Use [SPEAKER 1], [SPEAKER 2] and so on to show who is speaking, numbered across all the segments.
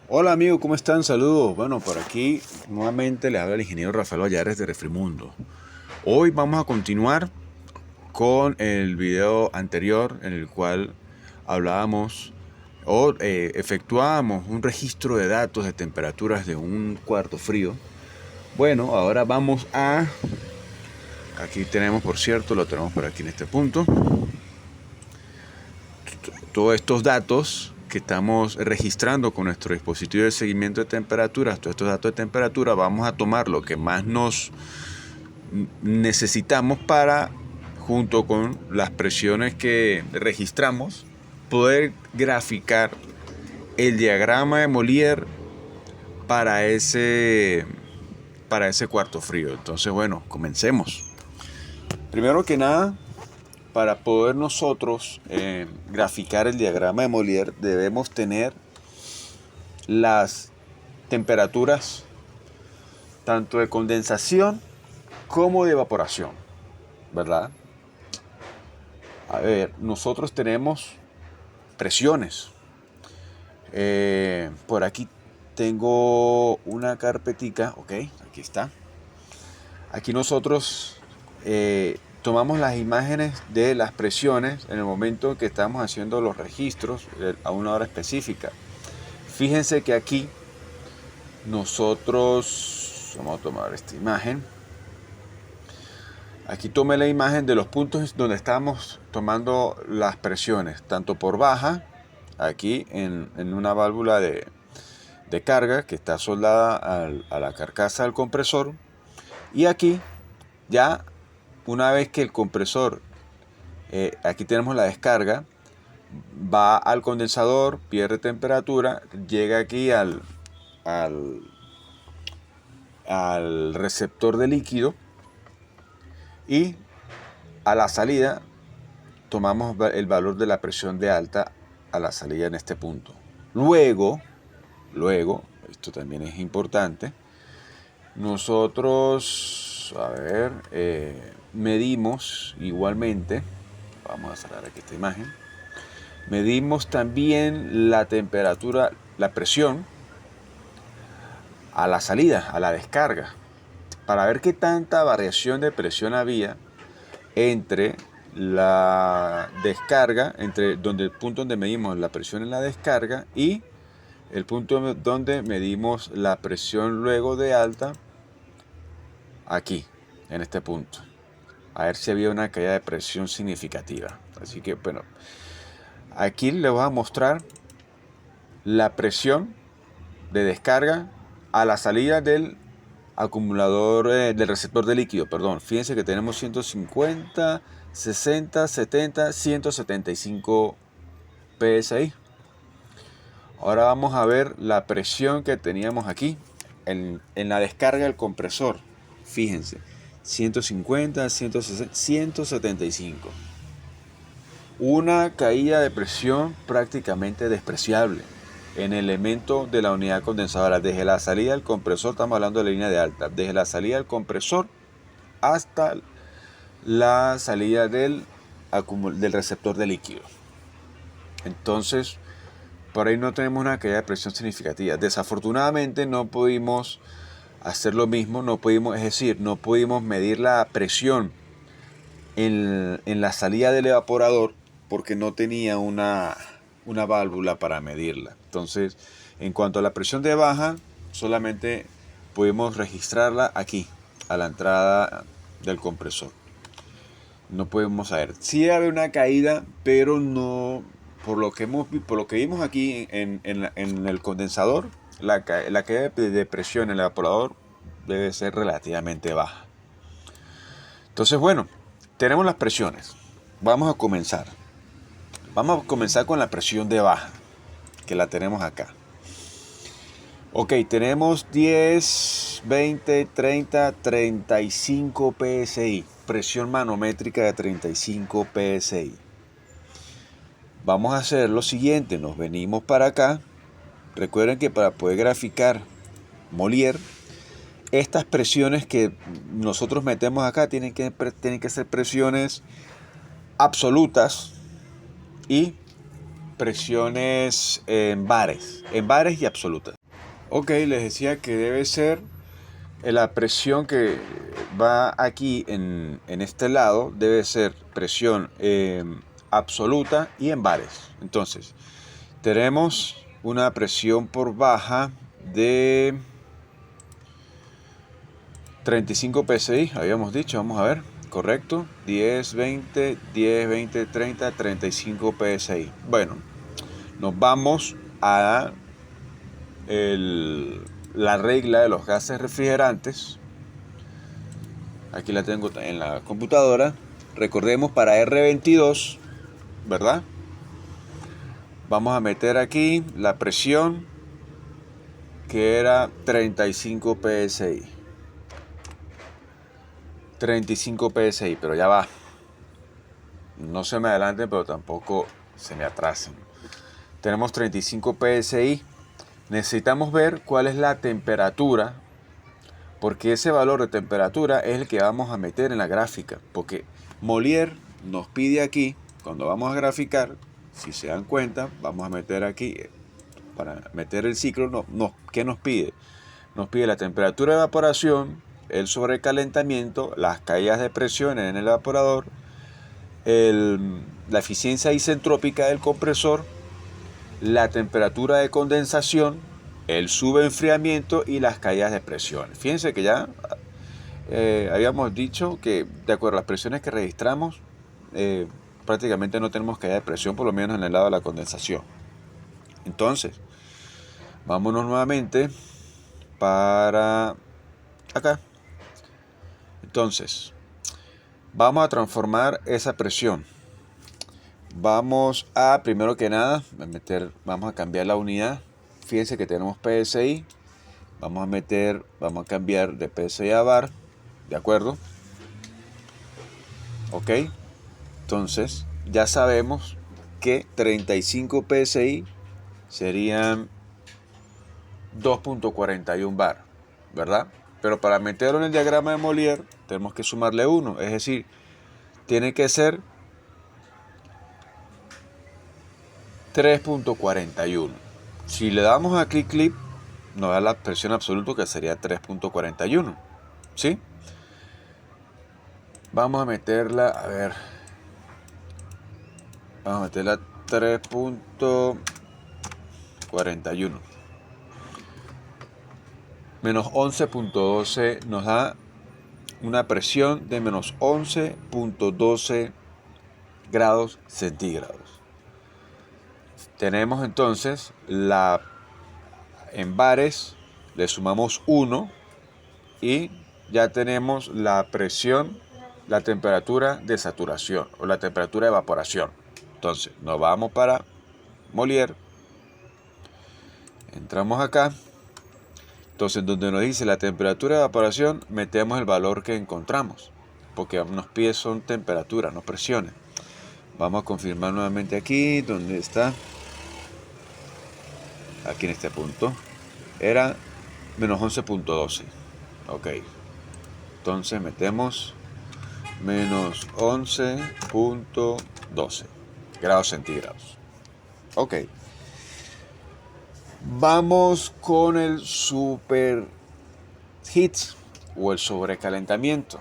[SPEAKER 1] Hola amigo, ¿cómo están? Saludos. Bueno, por aquí nuevamente les habla el ingeniero Rafael Vallares de Refrimundo. Hoy vamos a continuar con el video anterior en el cual hablábamos o efectuábamos un registro de datos de temperaturas de un cuarto frío. Bueno, ahora vamos a... Aquí tenemos, por cierto, lo tenemos por aquí en este punto. Todos estos datos que estamos registrando con nuestro dispositivo de seguimiento de temperaturas, todos estos datos de temperatura, vamos a tomar lo que más nos necesitamos para, junto con las presiones que registramos, poder graficar el diagrama de Molière para ese, para ese cuarto frío. Entonces, bueno, comencemos. Primero que nada, para poder nosotros graficar el diagrama de Molière, debemos tener las temperaturas tanto de condensación como de evaporación, ¿verdad? A ver, nosotros tenemos presiones. Por aquí tengo una carpetica, ok, aquí está. Aquí nosotros tomamos las imágenes de las presiones en el momento que estamos haciendo los registros a una hora específica. Fíjense que aquí nosotros vamos a tomar esta imagen. Aquí tomé la imagen de los puntos donde estamos tomando las presiones, tanto por baja, aquí en una válvula de carga que está soldada a la carcasa del compresor, y aquí ya una vez que el compresor, aquí tenemos la descarga, va al condensador, pierde temperatura, llega aquí al receptor de líquido, y a la salida tomamos el valor de la presión de alta a la salida en este punto. Luego, esto también es importante, nosotros, medimos igualmente, vamos a cerrar aquí esta imagen, medimos también la temperatura, la presión a la salida, a la descarga, para ver qué tanta variación de presión había entre la descarga, entre el punto donde medimos la presión en la descarga y el punto donde medimos la presión luego de alta, aquí, en este punto. A ver si había una caída de presión significativa. Así que, bueno, aquí les voy a mostrar la presión de descarga a la salida del acumulador, del receptor de líquido, perdón. Fíjense que tenemos 150, 60, 70, 175 psi. Ahora vamos a ver la presión que teníamos aquí en la descarga del compresor. Fíjense, 150, 160, 175. Una caída de presión prácticamente despreciable en el elemento de la unidad condensadora. Desde la salida del compresor, estamos hablando de la línea de alta, desde la salida del compresor hasta la salida del receptor de líquido. Entonces, por ahí no tenemos una caída de presión significativa. Desafortunadamente no pudimos hacer lo mismo, no pudimos medir la presión en la salida del evaporador porque no tenía una válvula para medirla. Entonces, en cuanto a la presión de baja, solamente pudimos registrarla aquí, a la entrada del compresor. No podemos saber. Sí había una caída, pero no, por lo que vimos aquí en el condensador, la caída de presión en el evaporador debe ser relativamente baja. Entonces, bueno, tenemos las presiones. Vamos a comenzar. Vamos a comenzar con la presión de baja, que la tenemos acá. Ok, tenemos 10, 20, 30, 35 psi. Presión manométrica de 35 psi. Vamos a hacer lo siguiente. Nos venimos para acá. Recuerden que para poder graficar Molière, estas presiones que nosotros metemos acá tienen que ser presiones absolutas y presiones en bares y absolutas. Ok, les decía que debe ser la presión que va aquí en este lado, debe ser presión absoluta y en bares. Entonces, tenemos una presión por baja de 35 psi, habíamos dicho, vamos a ver, correcto, 10, 20, 10, 20, 30, 35 psi. Bueno, nos vamos a la regla de los gases refrigerantes. Aquí la tengo en la computadora. Recordemos para R22, ¿verdad? Vamos a meter aquí la presión que era 35 psi. 35 psi, pero ya va. No se me adelanten, pero tampoco se me atrasen. Tenemos 35 psi. Necesitamos ver cuál es la temperatura, porque ese valor de temperatura es el que vamos a meter en la gráfica. Porque Molière nos pide aquí, cuando vamos a graficar, si se dan cuenta, vamos a meter aquí, para meter el ciclo, ¿qué nos pide? Nos pide la temperatura de evaporación, el sobrecalentamiento, las caídas de presión en el evaporador, la eficiencia isentrópica del compresor, la temperatura de condensación, el subenfriamiento y las caídas de presión. Fíjense que ya habíamos dicho que de acuerdo a las presiones que registramos, prácticamente no tenemos caída de presión, por lo menos en el lado de la condensación. Entonces, vámonos nuevamente para acá. Entonces, vamos a transformar esa presión. Vamos a, primero que nada, vamos a cambiar la unidad. Fíjense que tenemos PSI. Vamos a cambiar de PSI a bar. ¿De acuerdo? Ok. Entonces, ya sabemos que 35 PSI serían 2.41 bar, ¿verdad? Pero para meterlo en el diagrama de Molière, tenemos que sumarle 1. Es decir, tiene que ser 3.41. Si le damos a clic, nos da la presión absoluta, que sería 3.41. ¿Sí? Vamos a meterla, a ver. Vamos a meterla 3.41. Menos 11.12 nos da una presión de menos 11.12 grados centígrados. Tenemos entonces en bares le sumamos 1 y ya tenemos la presión, la temperatura de saturación o la temperatura de evaporación. Entonces nos vamos para Molière, entramos acá. Entonces donde nos dice la temperatura de evaporación, metemos el valor que encontramos, porque nos pide son temperaturas, no presiones. Vamos a confirmar nuevamente aquí, donde está, aquí en este punto, era menos 11.12. Ok, entonces metemos menos 11.12 grados centígrados. Ok, vamos con el superheat o el sobrecalentamiento.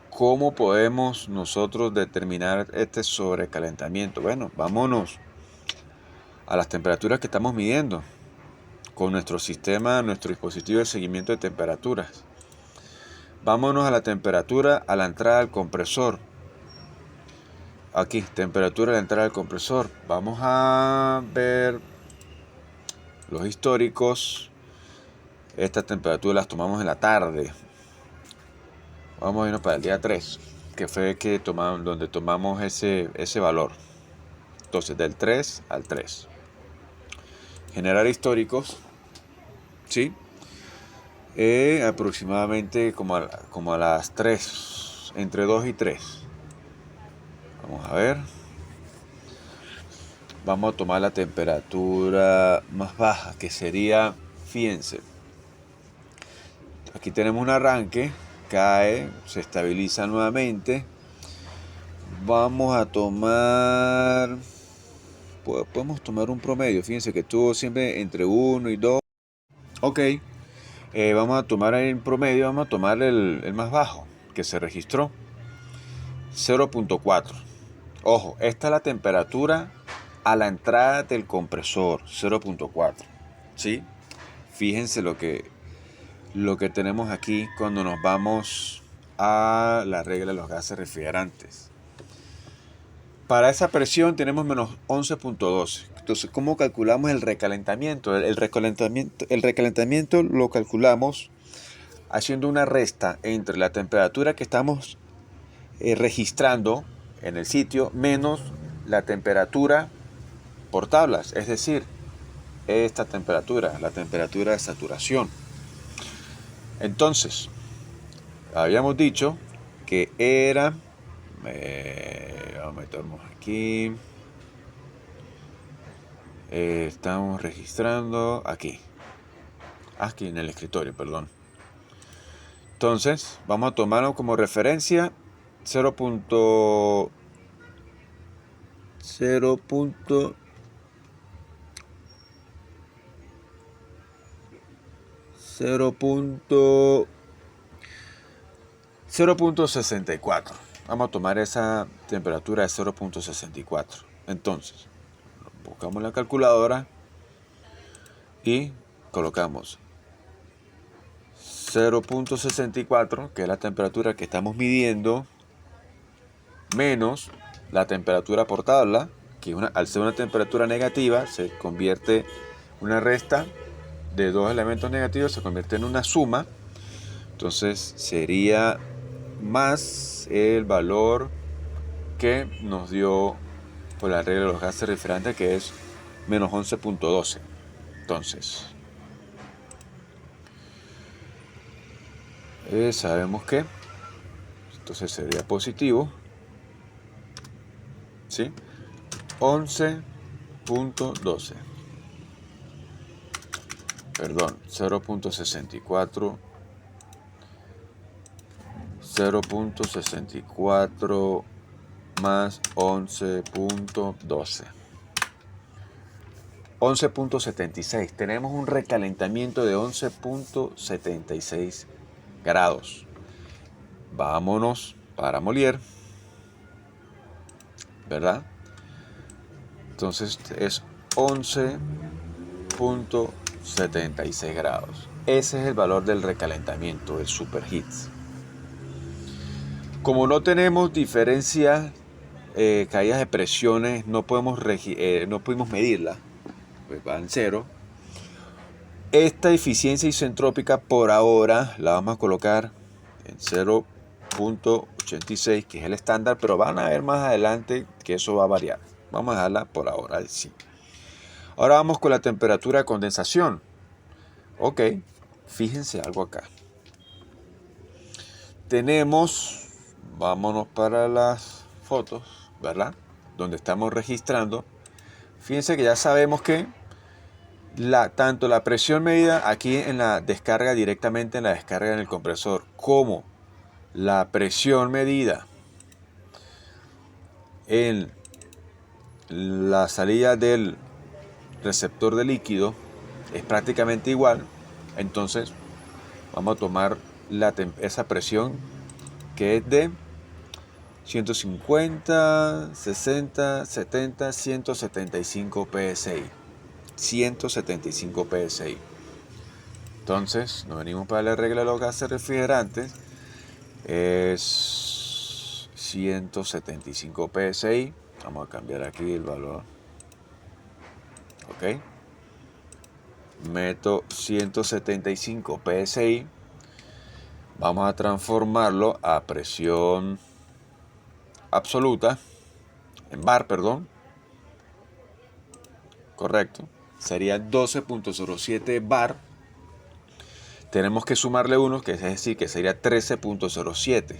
[SPEAKER 1] ¿Cómo podemos nosotros determinar este sobrecalentamiento? Bueno, vámonos a las temperaturas que estamos midiendo con nuestro sistema, nuestro dispositivo de seguimiento de temperaturas. Vámonos a la temperatura a la entrada del compresor. Aquí, temperatura a la entrada del compresor. Vamos a ver los históricos. Estas temperaturas las tomamos en la tarde. Vamos a irnos para el día 3, que fue donde tomamos ese valor. Entonces, del 3 al 3. Generar históricos, ¿sí? Aproximadamente como a las 3, entre 2 y 3. Vamos a ver. Vamos a tomar la temperatura más baja, que sería, fíjense, aquí tenemos un arranque, cae, se estabiliza nuevamente. Vamos a tomar podemos tomar un promedio. Fíjense que estuvo siempre entre 1 y 2. Ok, vamos a tomar en promedio, vamos a tomar el más bajo que se registró, 0.4. Ojo, esta es la temperatura a la entrada del compresor, 0.4. ¿Sí? Fíjense lo que tenemos aquí cuando nos vamos a la regla de los gases refrigerantes. Para esa presión tenemos menos 11.12. Entonces, ¿cómo calculamos el recalentamiento? El recalentamiento lo calculamos haciendo una resta entre la temperatura que estamos registrando en el sitio menos la temperatura por tablas, es decir, esta temperatura, la temperatura de saturación. Entonces, habíamos dicho que era, vamos a meternos aquí, estamos registrando aquí en el escritorio, perdón. Entonces, vamos a tomarlo como referencia 0.0. 0.64. Vamos a tomar esa temperatura de 0.64. Entonces, buscamos la calculadora y colocamos 0.64, que es la temperatura que estamos midiendo, menos la temperatura por tabla, que al ser una temperatura negativa, se convierte una resta de dos elementos negativos, se convierte en una suma. Entonces sería más el valor que nos dio por la regla de los gases refrigerantes, que es menos 11.12. Entonces, sabemos que entonces sería positivo, ¿sí? 11.12. Perdón, 0.64. 0.64 más 11.12. 11.76. Tenemos un recalentamiento de 11.76 grados. Vámonos para Molière, ¿verdad? Entonces es 11.76 grados. Ese es el valor del recalentamiento, el superheat. Como no tenemos diferencias, caídas de presiones, no pudimos medirla, pues va en cero. Esta eficiencia isentrópica por ahora la vamos a colocar en 0.86, que es el estándar, pero van a ver más adelante que eso va a variar. Vamos a dejarla por ahora sí. Ahora vamos con la temperatura de condensación. Ok, fíjense algo acá. Tenemos, vámonos para las fotos, ¿verdad? Donde estamos registrando. Fíjense que ya sabemos que tanto la presión medida aquí en la descarga, directamente en la descarga en el compresor, como la presión medida en la salida del receptor de líquido es prácticamente igual. Entonces vamos a tomar esa presión, que es de 150, 60, 70, 175 psi. 175 psi. Entonces nos venimos para la regla de los gases refrigerantes. Es 175 psi. Vamos a cambiar aquí el valor. Ok. Meto 175 psi. Vamos a transformarlo a presión absoluta, en bar, perdón. Correcto. Sería 12.07 bar. Tenemos que sumarle 1, que es decir, que sería 13.07.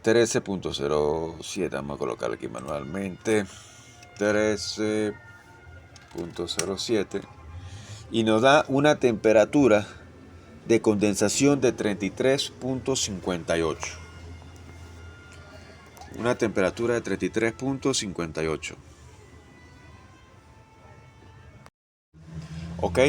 [SPEAKER 1] 13.07, vamos a colocar aquí manualmente. 13.07. Y nos da una temperatura de condensación de 33.58. una temperatura de 33.58. Ok.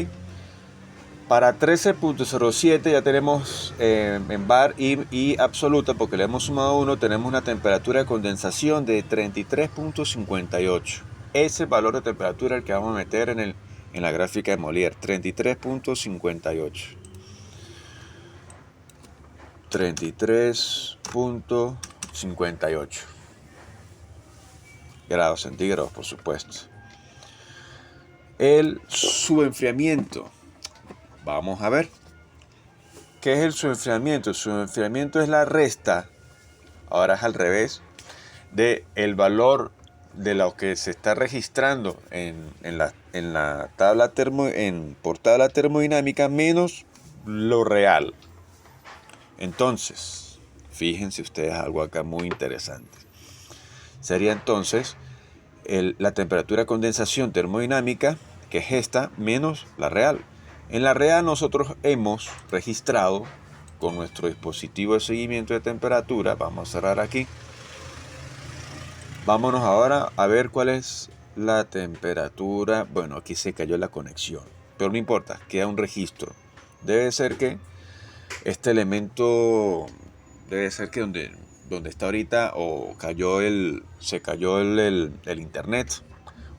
[SPEAKER 1] Para 13.07 ya tenemos en bar y absoluta, porque le hemos sumado 1, tenemos una temperatura de condensación de 33.58. Ese valor de temperatura es el que vamos a meter en la gráfica de Molière, 33.58. 33.58 grados centígrados, por supuesto. El subenfriamiento. Vamos a ver. ¿Qué es el subenfriamiento? El subenfriamiento es la resta, ahora es al revés, de el valor de lo que se está registrando en la tabla por tabla termodinámica menos lo real. Entonces, fíjense ustedes algo acá muy interesante. Sería entonces la temperatura de condensación termodinámica, que es esta, menos la real. En la real nosotros hemos registrado con nuestro dispositivo de seguimiento de temperatura, vamos a cerrar aquí. Vámonos ahora a ver cuál es la temperatura. Bueno, aquí se cayó la conexión, pero no importa, queda un registro. Debe ser que este elemento, debe ser que donde está ahorita o se cayó el internet,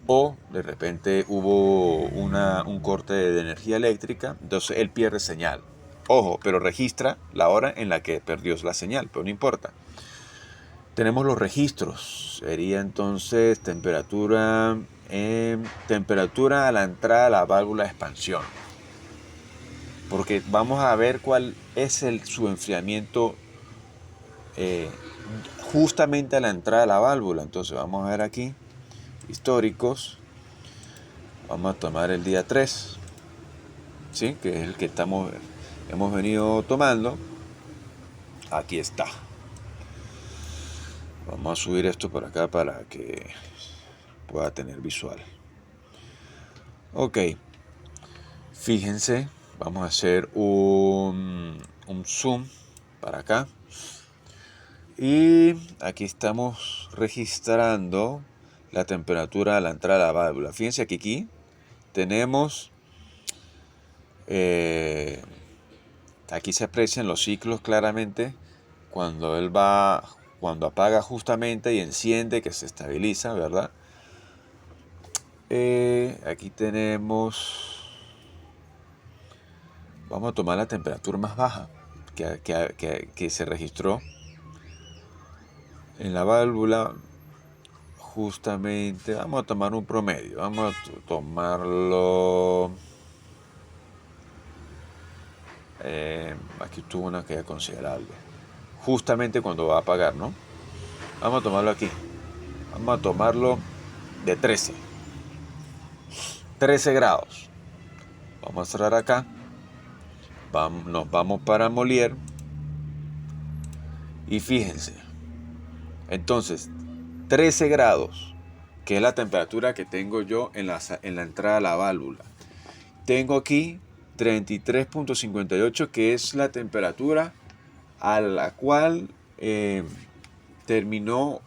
[SPEAKER 1] o de repente hubo un corte de energía eléctrica, entonces él pierde señal. Ojo, pero registra la hora en la que perdió la señal, pero no importa. Tenemos los registros, sería entonces temperatura a la entrada de la válvula de expansión. Porque vamos a ver cuál es su enfriamiento justamente a la entrada de la válvula. Entonces vamos a ver aquí, históricos. Vamos a tomar el día 3, ¿sí? Que es el que hemos venido tomando. Aquí está. Vamos a subir esto por acá para que pueda tener visual. Ok. Fíjense, vamos a hacer un zoom para acá. Y aquí estamos registrando la temperatura a la entrada de la válvula. Fíjense que aquí tenemos, aquí se aprecian los ciclos claramente cuando cuando apaga justamente y enciende, que se estabiliza, ¿verdad? Aquí tenemos, vamos a tomar la temperatura más baja que se registró en la válvula. Justamente, vamos a tomar un promedio, vamos a tomarlo, aquí tuvo una caída considerable, justamente cuando va a apagar, ¿no? Vamos a tomarlo aquí, vamos a tomarlo de 13 grados. Vamos a cerrar acá, nos vamos para Molière y fíjense, entonces 13 grados, que es la temperatura que tengo yo en la entrada de la válvula. Tengo aquí 33.58, que es la temperatura a la cual terminó,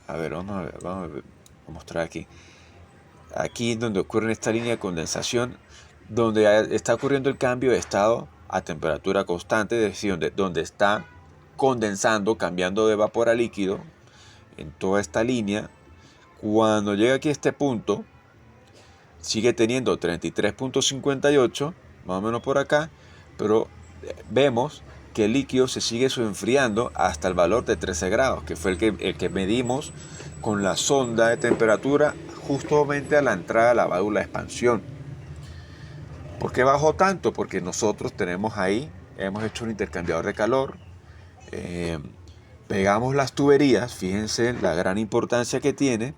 [SPEAKER 1] a ver, vamos a mostrar aquí. Aquí donde ocurre esta línea de condensación, donde está ocurriendo el cambio de estado a temperatura constante, es decir, donde está condensando, cambiando de vapor a líquido, en toda esta línea. Cuando llega aquí a este punto, sigue teniendo 33.58, más o menos por acá, pero vemos que el líquido se sigue enfriando hasta el valor de 13 grados, que fue el que medimos con la sonda de temperatura justamente a la entrada de la válvula de expansión. ¿Por qué bajó tanto? Porque nosotros tenemos ahí, hemos hecho un intercambiador de calor, pegamos las tuberías, fíjense la gran importancia que tiene,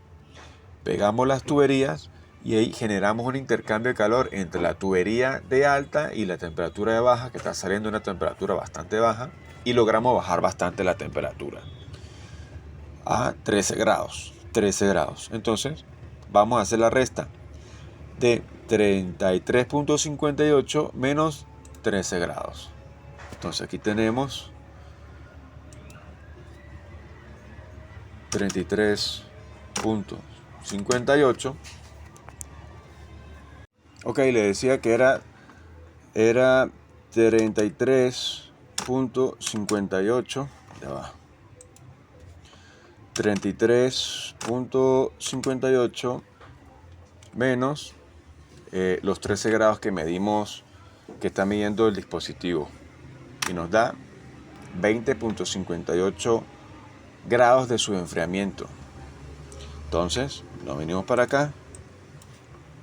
[SPEAKER 1] pegamos las tuberías y ahí generamos un intercambio de calor entre la tubería de alta y la temperatura de baja, que está saliendo una temperatura bastante baja, y logramos bajar bastante la temperatura a 13 grados. Entonces vamos a hacer la resta de 33.58 menos 13 grados. Entonces aquí tenemos 33.58. Ok, le decía que era 33.58. Ya va. 33.58 menos los 13 grados que medimos, que está midiendo el dispositivo, y nos da 20.58 grados de subenfriamiento. Entonces nos venimos para acá,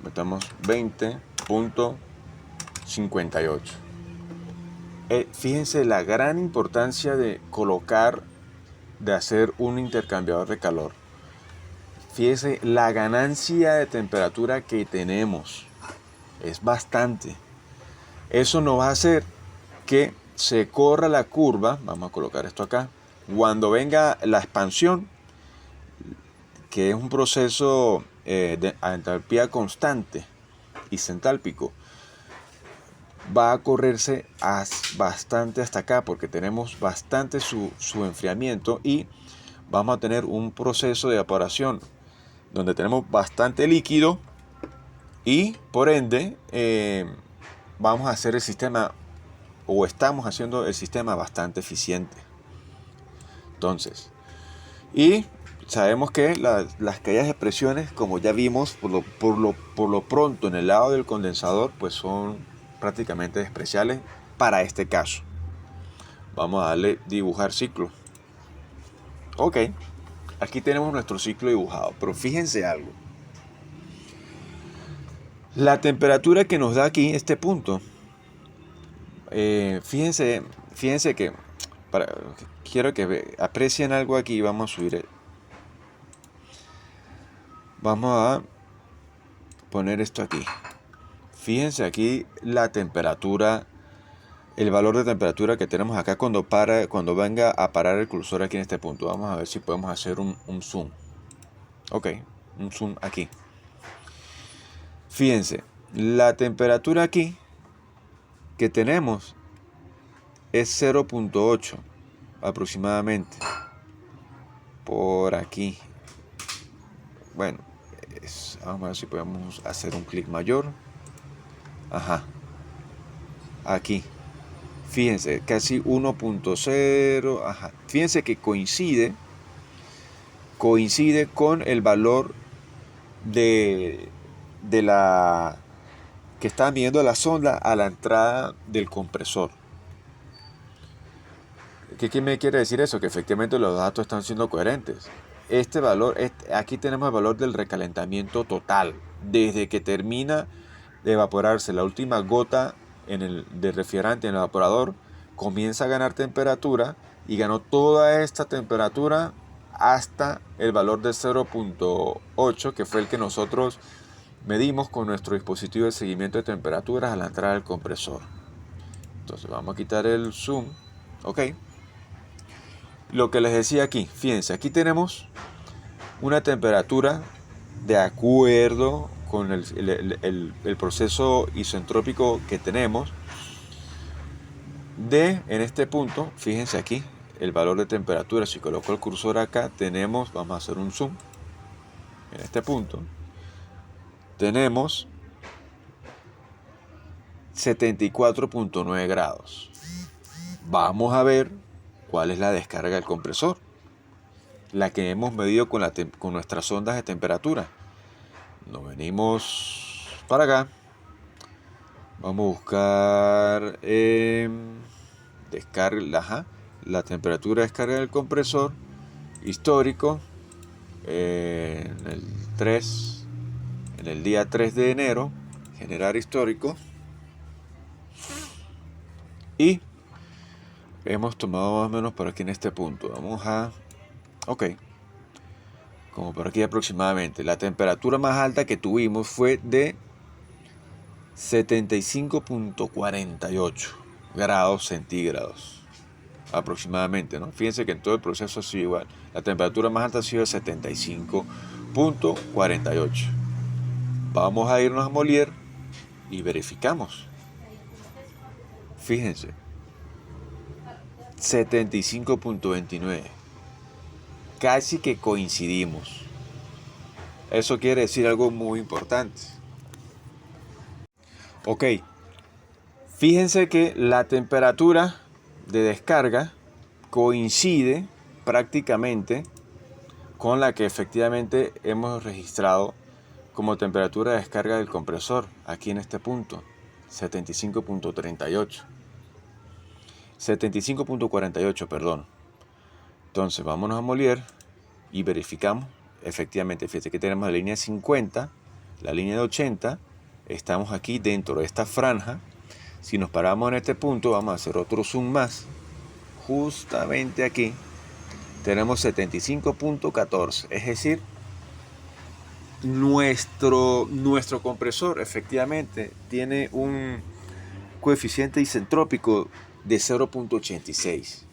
[SPEAKER 1] metemos 20.58. Fíjense la gran importancia de hacer un intercambiador de calor. Fíjense la ganancia de temperatura que tenemos. Es bastante. Eso nos va a hacer que se corra la curva. Vamos a colocar esto acá. Cuando venga la expansión, que es un proceso de entalpía constante y centálpico, va a correrse bastante hasta acá, porque tenemos bastante su enfriamiento, y vamos a tener un proceso de evaporación donde tenemos bastante líquido, y por ende vamos a hacer el sistema, o estamos haciendo el sistema bastante eficiente. Entonces, y sabemos que las caídas de presiones, como ya vimos, por lo pronto en el lado del condensador, pues son prácticamente despreciables para este caso. Vamos a darle dibujar ciclo. Ok, aquí tenemos nuestro ciclo dibujado, pero fíjense algo. La temperatura que nos da aquí este punto, fíjense que quiero que aprecien algo aquí. Vamos a subir, vamos a poner esto aquí. Fíjense aquí la temperatura, el valor de temperatura que tenemos acá cuando venga a parar el cursor aquí en este punto. Vamos a ver si podemos hacer un zoom. Ok, un zoom aquí. Fíjense, la temperatura aquí que tenemos es 0.8 aproximadamente. Por aquí. Bueno, vamos a ver si podemos hacer un clic mayor. Ajá. Aquí. Fíjense, casi 1.0. Ajá. Fíjense que coincide con el valor de la que está midiendo la sonda a la entrada del compresor. ¿Qué me quiere decir eso? Que efectivamente los datos están siendo coherentes. Este valor, aquí tenemos el valor del recalentamiento total, desde que termina de evaporarse la última gota de refrigerante en el evaporador, comienza a ganar temperatura, y ganó toda esta temperatura hasta el valor de 0.8, que fue el que nosotros medimos con nuestro dispositivo de seguimiento de temperaturas a la entrada del compresor. Entonces vamos a quitar el zoom. Ok. Lo que les decía aquí, fíjense, aquí tenemos una temperatura de acuerdo con el proceso isentrópico que tenemos en este punto. Fíjense aquí el valor de temperatura. Si coloco el cursor acá, tenemos, vamos a hacer un zoom en este punto, tenemos 74.9 grados. Vamos a ver cuál es la descarga del compresor, la que hemos medido con nuestras ondas de temperatura. Nos venimos para acá. Vamos a buscar descarga, la temperatura de descarga del compresor histórico en el día 3 de enero, generar histórico, y hemos tomado más o menos por aquí en este punto. Vamos a, ok, como por aquí aproximadamente. La temperatura más alta que tuvimos fue de 75.48 grados centígrados aproximadamente, ¿no? Fíjense que en todo el proceso ha sido igual. La temperatura más alta ha sido de 75.48. Vamos a irnos a Molière y verificamos. Fíjense, 75.29. casi que coincidimos. Eso quiere decir algo muy importante. Ok, fíjense que la temperatura de descarga coincide prácticamente con la que efectivamente hemos registrado como temperatura de descarga del compresor aquí en este punto, 75.38. 75.48, perdón. Entonces vámonos a Molière y verificamos efectivamente. Fíjense que tenemos la línea 50, la línea de 80. Estamos aquí dentro de esta franja. Si nos paramos en este punto, vamos a hacer otro zoom más. Justamente aquí tenemos 75.14, es decir, nuestro compresor efectivamente tiene un coeficiente isentrópico de 0.86.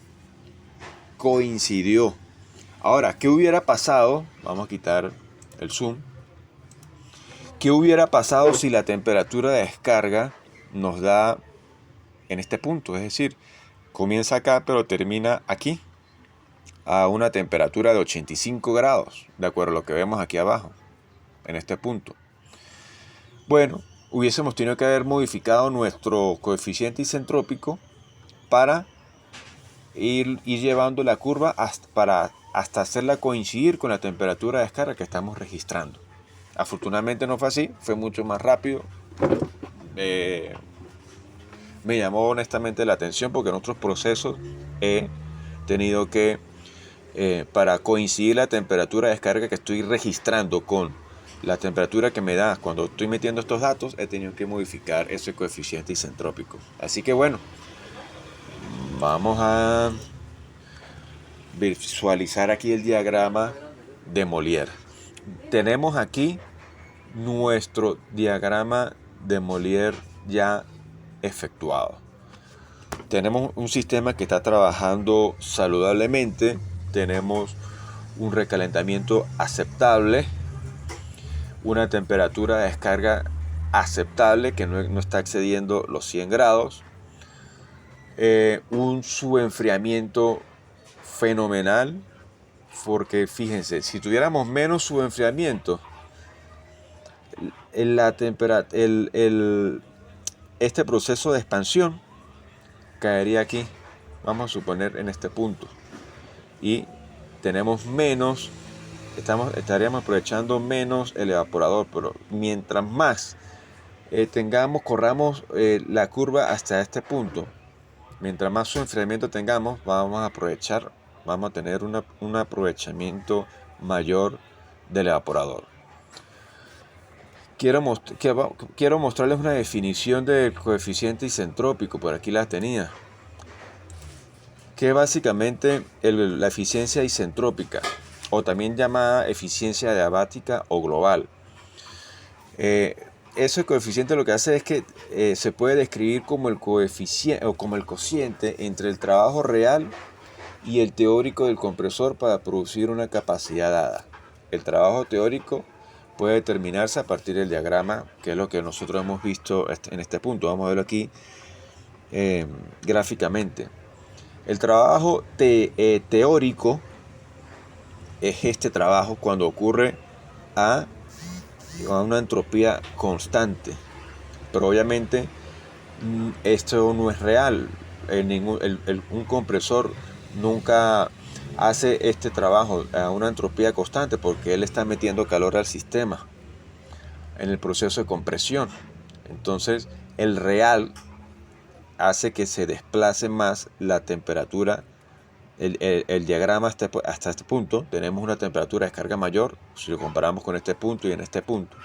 [SPEAKER 1] Coincidió. Ahora, ¿qué hubiera pasado? Vamos a quitar el zoom. ¿Qué hubiera pasado si la temperatura de descarga nos da en este punto? Es decir, comienza acá pero termina aquí a una temperatura de 85 grados, de acuerdo a lo que vemos aquí abajo, en este punto. Bueno, hubiésemos tenido que haber modificado nuestro coeficiente isentrópico para ir llevando la curva hasta hacerla coincidir con la temperatura de descarga que estamos registrando. Afortunadamente no fue así, fue mucho más rápido. Me llamó honestamente la atención porque en otros procesos he tenido que, para coincidir la temperatura de descarga que estoy registrando con la temperatura que me da cuando estoy metiendo estos datos, he tenido que modificar ese coeficiente isentrópico. Así que bueno, vamos a visualizar aquí el diagrama de Molière. Tenemos aquí nuestro diagrama de Molière ya efectuado. Tenemos un sistema que está trabajando saludablemente, tenemos un recalentamiento aceptable, una temperatura de descarga aceptable que no está excediendo los 100 grados, un subenfriamiento fenomenal, porque fíjense, si tuviéramos menos subenfriamiento, este proceso de expansión caería aquí, vamos a suponer en este punto, y tenemos menos, estaríamos aprovechando menos el evaporador, pero mientras más corramos la curva hasta este punto, mientras más su enfriamiento tengamos, vamos a tener un aprovechamiento mayor del evaporador. Quiero mostrarles una definición del coeficiente isentrópico, por aquí la tenía, que básicamente la eficiencia isentrópica, o también llamada eficiencia adiabática o global. Ese coeficiente lo que hace es que se puede describir como el coeficiente o como el cociente entre el trabajo real y el teórico del compresor para producir una capacidad dada. El trabajo teórico puede determinarse a partir del diagrama, que es lo que nosotros hemos visto en este punto. Vamos a verlo aquí gráficamente. El trabajo teórico es este trabajo cuando ocurre a una entropía constante, pero obviamente esto no es real. Un compresor nunca hace este trabajo a una entropía constante porque él está metiendo calor al sistema en el proceso de compresión. Entonces el real hace que se desplace más la temperatura. El diagrama hasta este punto tenemos una temperatura de descarga mayor si lo comparamos con este punto y en este punto.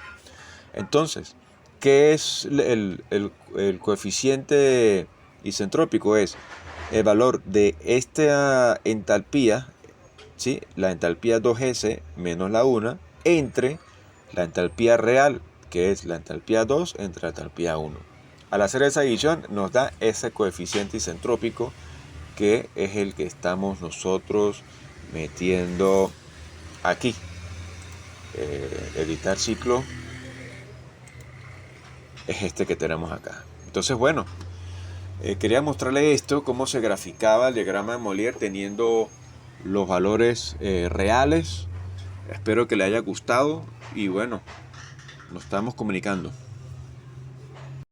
[SPEAKER 1] Entonces, ¿qué es el coeficiente isentrópico? Es el valor de esta entalpía, ¿sí? La entalpía 2S menos la 1 entre la entalpía real, que es la entalpía 2 entre la entalpía 1. Al hacer esa división nos da ese coeficiente isentrópico, que es el que estamos nosotros metiendo aquí. Editar ciclo es este que tenemos acá. Entonces, bueno, quería mostrarle esto, cómo se graficaba el diagrama de Molière teniendo los valores reales. Espero que le haya gustado y bueno, nos estamos comunicando.